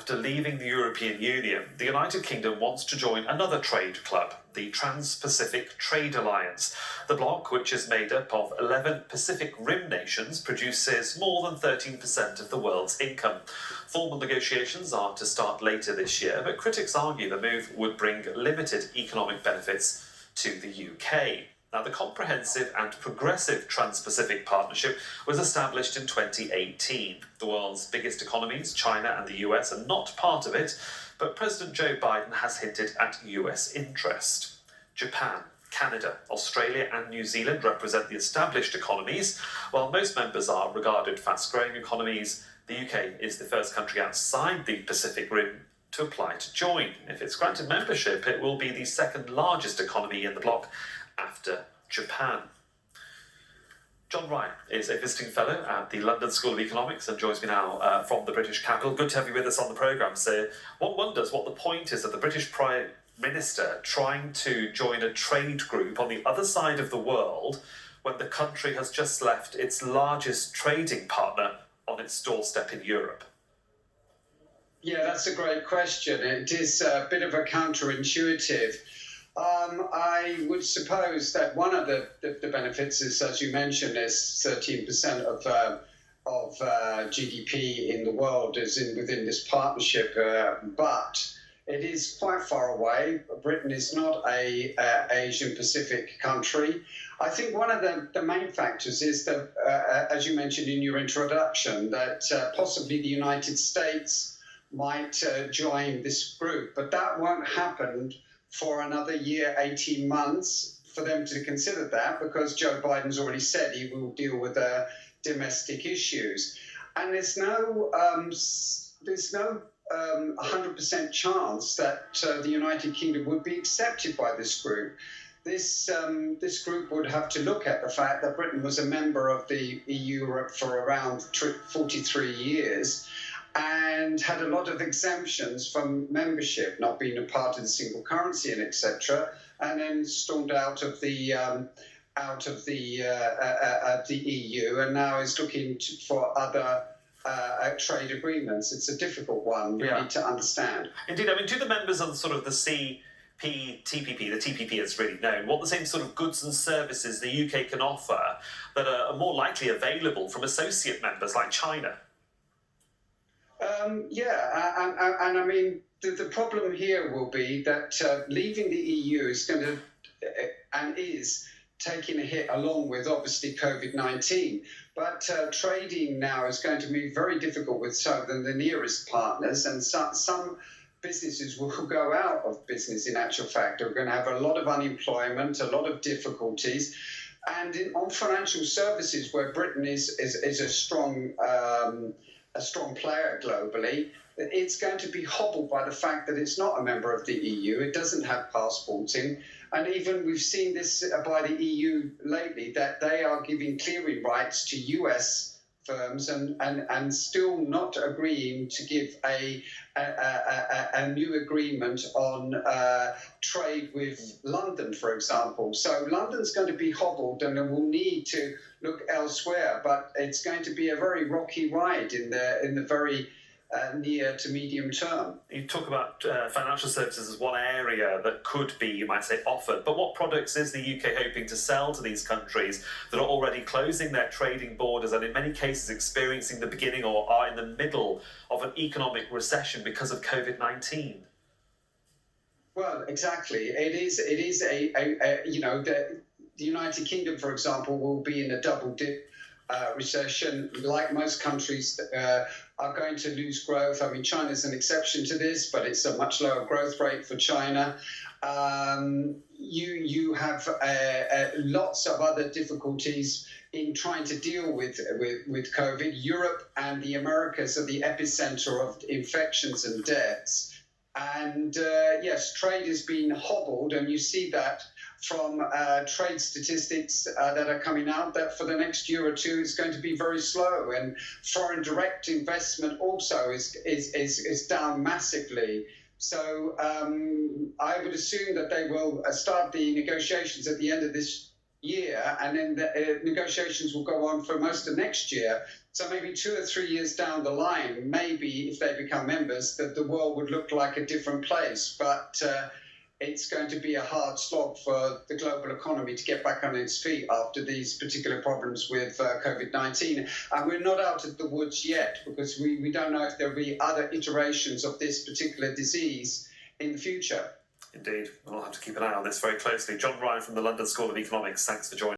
After leaving the European Union, the United Kingdom wants to join another trade club, the Trans-Pacific Trade Alliance. The bloc, which is made up of 11 Pacific Rim nations, produces more than 13% of the world's income. Formal negotiations are to start later this year, but critics argue the move would bring limited economic benefits to the UK. Now, the Comprehensive and Progressive Trans-Pacific Partnership was established in 2018. The world's biggest economies, China and the US, are not part of it, but President Joe Biden has hinted at US interest. Japan, Canada, Australia and New Zealand represent the established economies. While most members are regarded fast-growing economies, the UK is the first country outside the Pacific Rim to apply to join. If it's granted membership, it will be the second largest economy in the bloc after Japan. John Ryan is a visiting fellow at the London School of Economics and joins me now from the British capital. Good to have you with us on the programme. So one wonders what the point is of the British Prime Minister trying to join a trade group on the other side of the world when the country has just left its largest trading partner on its doorstep in Europe. Yeah, that's a great question. It is a bit of a counterintuitive. I would suppose that one of the benefits is, as you mentioned, is 13% of GDP in the world is within this partnership, but it is quite far away. Britain is not a Asian Pacific country. I think one of the main factors is that, as you mentioned in your introduction, that possibly the United States might join this group, but that won't happen for another year, 18 months, for them to consider that, because Joe Biden's already said he will deal with domestic issues. And there's no 100% chance that the United Kingdom would be accepted by this group. This group would have to look at the fact that Britain was a member of the EU for around 43 years, and had a lot of exemptions from membership, not being a part of the single currency and etc., and then stormed out of the EU, and now is looking for other trade agreements. It's a difficult one, really, to understand. Indeed, I mean, do the members of sort of the CPTPP, the TPP it's really known, what the same sort of goods and services the UK can offer that are more likely available from associate members like China? And I mean, the problem here will be that leaving the EU is going to, and is taking a hit along with obviously COVID-19. But trading now is going to be very difficult with some of the nearest partners, and some businesses will go out of business in actual fact. They're going to have a lot of unemployment, a lot of difficulties. And on financial services, where Britain is a strong player globally, it's going to be hobbled by the fact that it's not a member of the EU. It doesn't have passporting. And even we've seen this by the EU lately, that they are giving clearing rights to US firms and still not agreeing to give a new agreement on trade with London, for example. So London's going to be hobbled, and it will need to look elsewhere. But it's going to be a very rocky ride in the very near to medium term. You talk about financial services as one area that could be, you might say, offered. But what products is the UK hoping to sell to these countries that are already closing their trading borders and in many cases experiencing the beginning or are in the middle of an economic recession because of COVID-19? Well, exactly. It is a you know, the United Kingdom, for example, will be in a double dip recession. Like most countries are going to lose growth. I mean, China's an exception to this, but it's a much lower growth rate for China. You have lots of other difficulties in trying to deal with COVID. Europe and the Americas are the epicenter of infections and deaths. And yes, trade has been hobbled, and you see that from trade statistics that are coming out, that for the next year or two is going to be very slow, and foreign direct investment also is down massively. So I would assume that they will start the negotiations at the end of this year, and then the negotiations will go on for most of next year. So maybe 2 or 3 years down the line, maybe if they become members, that the world would look like a different place. But it's going to be a hard slog for the global economy to get back on its feet after these particular problems with COVID-19. And we're not out of the woods yet, because we don't know if there'll be other iterations of this particular disease in the future. Indeed, we'll have to keep an eye on this very closely. John Ryan from the London School of Economics, thanks for joining.